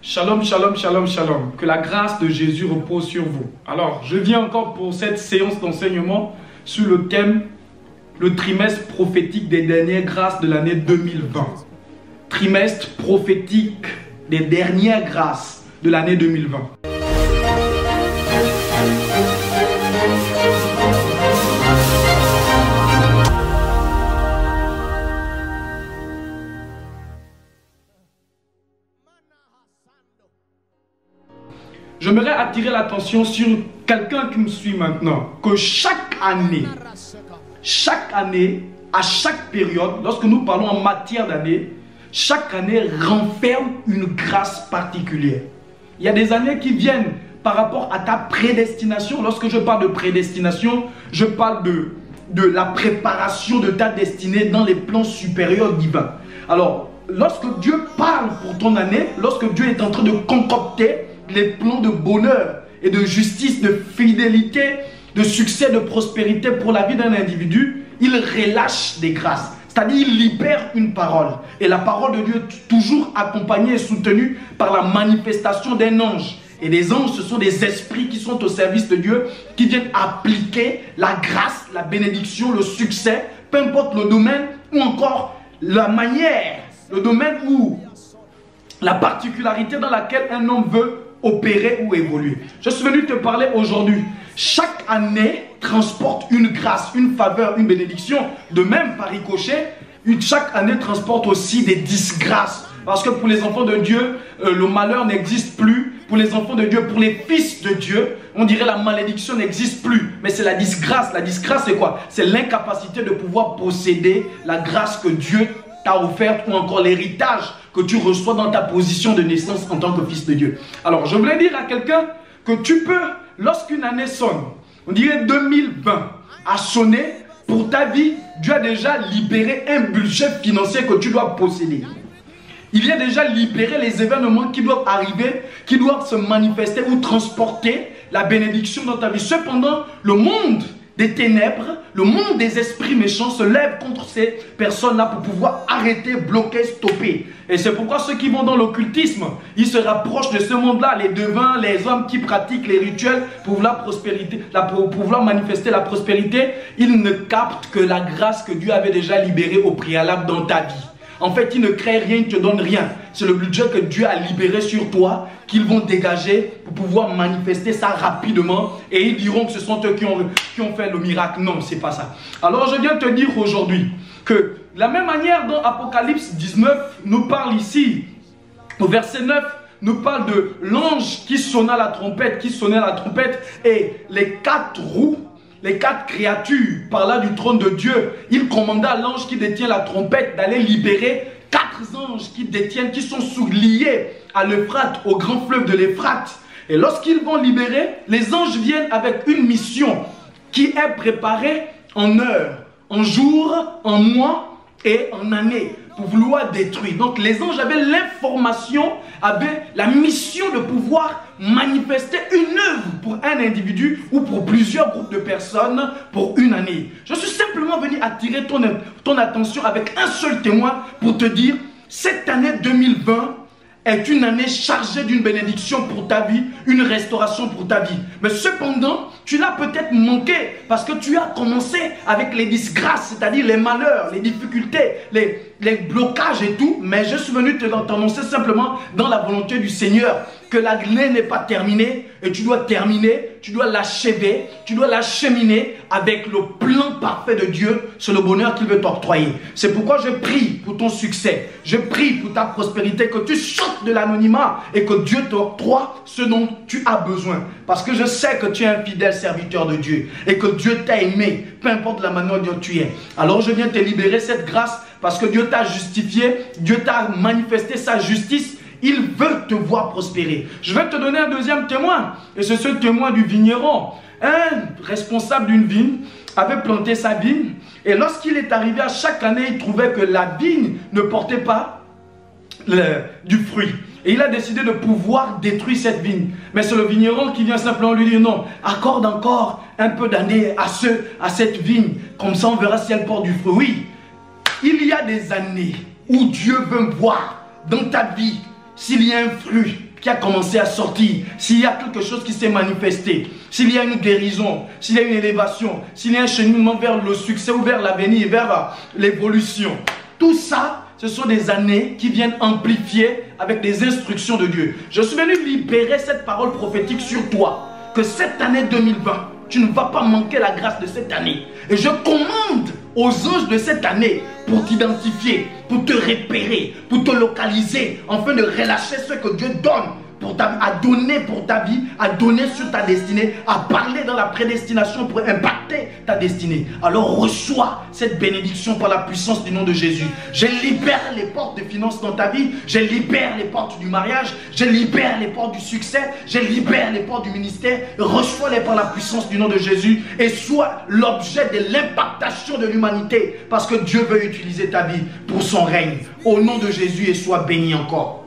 Shalom, shalom, shalom, shalom. Que la grâce de Jésus repose sur vous. Alors, je viens encore pour cette séance d'enseignement sur le thème le trimestre prophétique des dernières grâces de l'année 2020. Trimestre prophétique des dernières grâces de l'année 2020. J'aimerais attirer l'attention sur quelqu'un qui me suit maintenant, que chaque année, à chaque période, lorsque nous parlons en matière d'année, chaque année renferme une grâce particulière. Il y a des années qui viennent par rapport à ta prédestination. Lorsque je parle de prédestination, je parle de la préparation de ta destinée dans les plans supérieurs divins. Alors, lorsque Dieu parle pour ton année, lorsque Dieu est en train de concocter les plans de bonheur et de justice, de fidélité, de succès, de prospérité pour la vie d'un individu, il relâche des grâces. C'est-à-dire, il libère une parole. Et la parole de Dieu est toujours accompagnée et soutenue par la manifestation d'un ange. Et les anges, ce sont des esprits qui sont au service de Dieu, qui viennent appliquer la grâce, la bénédiction, le succès, peu importe le domaine, ou encore la manière, le domaine où la particularité dans laquelle un homme veut opérer ou évoluer. Je suis venu te parler aujourd'hui. Chaque année transporte une grâce, une faveur, une bénédiction. De même, par ricochet, chaque année transporte aussi des disgrâces. Parce que pour les enfants de Dieu, le malheur n'existe plus. Pour les enfants de Dieu, pour les fils de Dieu, on dirait la malédiction n'existe plus. Mais c'est la disgrâce. La disgrâce, c'est quoi? C'est l'incapacité de pouvoir posséder la grâce que Dieu t'a offerte ou encore l'héritage que tu reçois dans ta position de naissance en tant que fils de Dieu. Alors, je voulais dire à quelqu'un que tu peux, lorsqu'une année sonne, on dirait 2020 a sonné, pour ta vie, Dieu a déjà libéré un budget financier que tu dois posséder. Il a déjà libéré les événements qui doivent arriver, qui doivent se manifester ou transporter la bénédiction dans ta vie. Cependant, le monde des ténèbres, le monde des esprits méchants se lève contre ces personnes-là pour pouvoir arrêter, bloquer, stopper. Et c'est pourquoi ceux qui vont dans l'occultisme, ils se rapprochent de ce monde-là, les devins, les hommes qui pratiquent les rituels pour la prospérité, pour pouvoir manifester la prospérité, ils ne captent que la grâce que Dieu avait déjà libérée au préalable dans ta vie. En fait, ils ne créent rien, ils ne te donnent rien. C'est le budget que Dieu a libéré sur toi qu'ils vont dégager pour pouvoir manifester ça rapidement. Et ils diront que ce sont eux qui ont fait le miracle. Non, c'est pas ça. Alors, je viens te dire aujourd'hui que de la même manière dont Apocalypse 19 nous parle ici, au verset 9, nous parle de l'ange qui sonna la trompette, et les quatre roues, les quatre créatures par là du trône de Dieu, il commanda à l'ange qui détient la trompette d'aller libérer quatre anges qui sont liés à l'Euphrate, au grand fleuve de l'Euphrate. Et lorsqu'ils vont libérer, les anges viennent avec une mission qui est préparée en heures, en jours, en mois et en années pour vouloir détruire. Donc les anges avaient l'information, avaient la mission de pouvoir manifester une œuvre pour un individu ou pour plusieurs groupes de personnes pour une année. Je suis simplement venu attirer ton attention avec un seul témoin pour te dire, cette année 2020 est une année chargée d'une bénédiction pour ta vie, une restauration pour ta vie. Mais cependant, tu l'as peut-être manqué parce que tu as commencé avec les disgrâces, c'est-à-dire les malheurs, les difficultés, les blocages et tout. Mais je suis venu t'annoncer simplement dans la volonté du Seigneur que l'année n'est pas terminée et tu dois terminer, tu dois l'achever, tu dois l'acheminer avec le plan parfait de Dieu sur le bonheur qu'il veut t'octroyer. C'est pourquoi je prie pour ton succès, je prie pour ta prospérité, que tu sortes de l'anonymat et que Dieu t'octroie ce dont tu as besoin. Parce que je sais que tu es un fidèle serviteur de Dieu et que Dieu t'a aimé, peu importe la manière dont tu es. Alors je viens te libérer cette grâce parce que Dieu t'a justifié, Dieu t'a manifesté sa justice. Il veut te voir prospérer. Je vais te donner un deuxième témoin. Et c'est ce témoin du vigneron. Un responsable d'une vigne avait planté sa vigne. Et lorsqu'il est arrivé à chaque année, il trouvait que la vigne ne portait pas du fruit. Et il a décidé de pouvoir détruire cette vigne. Mais c'est le vigneron qui vient simplement lui dire non, accorde encore un peu d'années à cette vigne. Comme ça, on verra si elle porte du fruit. Oui, il y a des années où Dieu veut voir dans ta vie s'il y a un fruit qui a commencé à sortir, s'il y a quelque chose qui s'est manifesté, s'il y a une guérison, s'il y a une élévation, s'il y a un cheminement vers le succès ou vers l'avenir, vers l'évolution, tout ça, ce sont des années qui viennent amplifier avec des instructions de Dieu. Je suis venu libérer cette parole prophétique sur toi, que cette année 2020, tu ne vas pas manquer la grâce de cette année. Et je commande aux anges de cette année pour t'identifier, pour te repérer, pour te localiser, afin de relâcher ce que Dieu donne à donner pour ta vie, à donner sur ta destinée, à parler dans la prédestination pour impacter ta destinée. Alors reçois cette bénédiction par la puissance du nom de Jésus. Je libère les portes de finances dans ta vie, je libère les portes du mariage, je libère les portes du succès, je libère les portes du ministère. Reçois-les par la puissance du nom de Jésus et sois l'objet de l'impactation de l'humanité, parce que Dieu veut utiliser ta vie pour son règne. Au nom de Jésus, et sois béni encore.